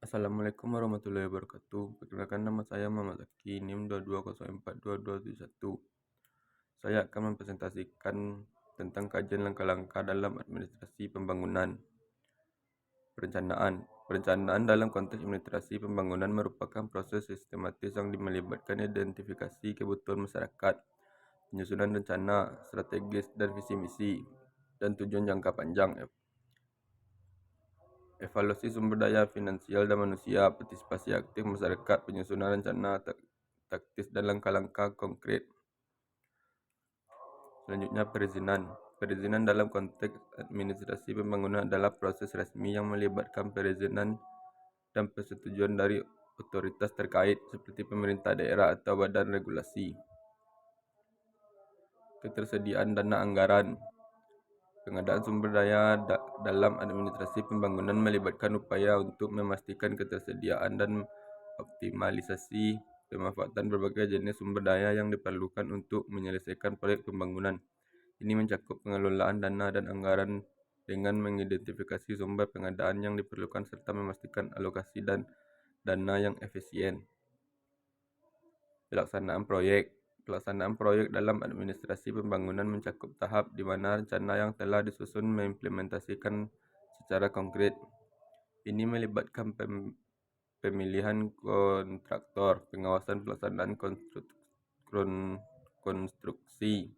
Assalamualaikum warahmatullahi wabarakatuh. Perkenalkan, nama saya Muhammad Zaki, NIM 22042221. Saya akan mempresentasikan tentang kajian langkah-langkah dalam administrasi pembangunan. Perencanaan dalam konteks administrasi pembangunan merupakan proses sistematis yang melibatkan identifikasi kebutuhan masyarakat, penyusunan rencana strategis dan visi misi, dan tujuan jangka panjang. Evaluasi sumber daya finansial dan manusia, partisipasi aktif masyarakat, penyusunan rencana taktis dan langkah-langkah konkret. Selanjutnya, perizinan. Perizinan dalam konteks administrasi pembangunan adalah proses resmi yang melibatkan perizinan dan persetujuan dari otoritas terkait seperti pemerintah daerah atau badan regulasi. Ketersediaan dana anggaran. Pengadaan sumber daya dalam administrasi pembangunan melibatkan upaya untuk memastikan ketersediaan dan optimalisasi pemanfaatan berbagai jenis sumber daya yang diperlukan untuk menyelesaikan proyek pembangunan. Ini mencakup pengelolaan dana dan anggaran dengan mengidentifikasi sumber pengadaan yang diperlukan serta memastikan alokasi dan dana yang efisien. Pelaksanaan proyek. Pelaksanaan proyek dalam administrasi pembangunan mencakup tahap di mana rencana yang telah disusun mengimplementasikan secara konkret. Ini melibatkan pemilihan kontraktor, pengawasan pelaksanaan konstruksi,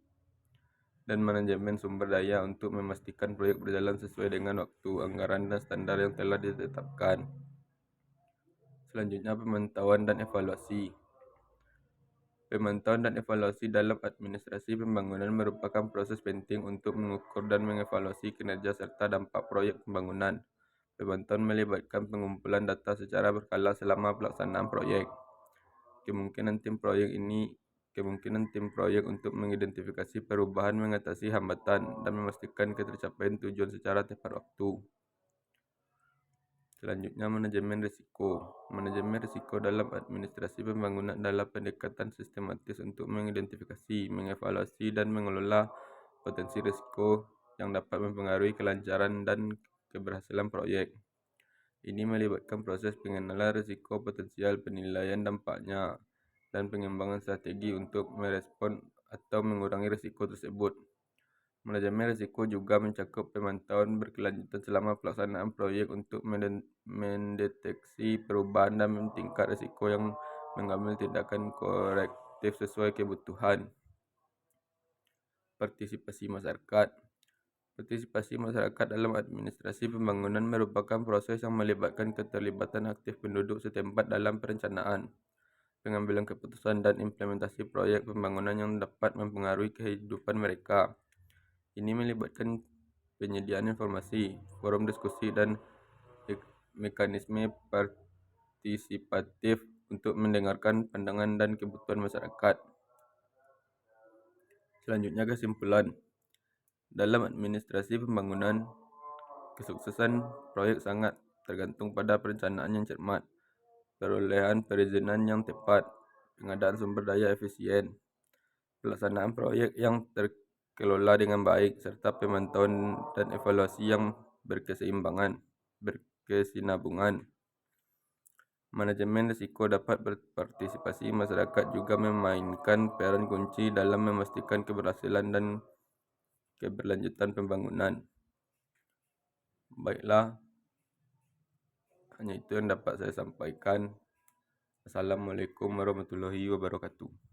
dan manajemen sumber daya untuk memastikan proyek berjalan sesuai dengan waktu, anggaran, dan standar yang telah ditetapkan. Selanjutnya, pemantauan dan evaluasi. Pemantauan dan evaluasi dalam administrasi pembangunan merupakan proses penting untuk mengukur dan mengevaluasi kinerja serta dampak proyek pembangunan. Pemantauan melibatkan pengumpulan data secara berkala selama pelaksanaan proyek. Kemungkinan tim proyek untuk mengidentifikasi perubahan, mengatasi hambatan, dan memastikan ketercapaian tujuan secara tepat waktu. Selanjutnya, manajemen risiko. Manajemen risiko dalam administrasi pembangunan adalah pendekatan sistematis untuk mengidentifikasi, mengevaluasi, dan mengelola potensi risiko yang dapat mempengaruhi kelancaran dan keberhasilan proyek. Ini melibatkan proses pengenalan risiko potensial, penilaian dampaknya, dan pengembangan strategi untuk merespon atau mengurangi risiko tersebut. Manajemen risiko juga mencakup pemantauan berkelanjutan selama pelaksanaan proyek untuk mendeteksi perubahan dan tingkat risiko yang mengambil tindakan korektif sesuai kebutuhan. Partisipasi masyarakat. Partisipasi masyarakat dalam administrasi pembangunan merupakan proses yang melibatkan keterlibatan aktif penduduk setempat dalam perencanaan, pengambilan keputusan, dan implementasi proyek pembangunan yang dapat mempengaruhi kehidupan mereka. Ini melibatkan penyediaan informasi, forum diskusi, dan mekanisme partisipatif untuk mendengarkan pandangan dan kebutuhan masyarakat. Selanjutnya, kesimpulan. Dalam administrasi pembangunan, kesuksesan proyek sangat tergantung pada perencanaan yang cermat, perolehan perizinan yang tepat, pengadaan sumber daya efisien, pelaksanaan proyek yang terkelola dengan baik, serta pemantauan dan evaluasi yang berkesinambungan. Manajemen risiko dapat berpartisipasi masyarakat juga memainkan peran kunci dalam memastikan keberhasilan dan keberlanjutan pembangunan. Baiklah, hanya itu yang dapat saya sampaikan. Assalamualaikum warahmatullahi wabarakatuh.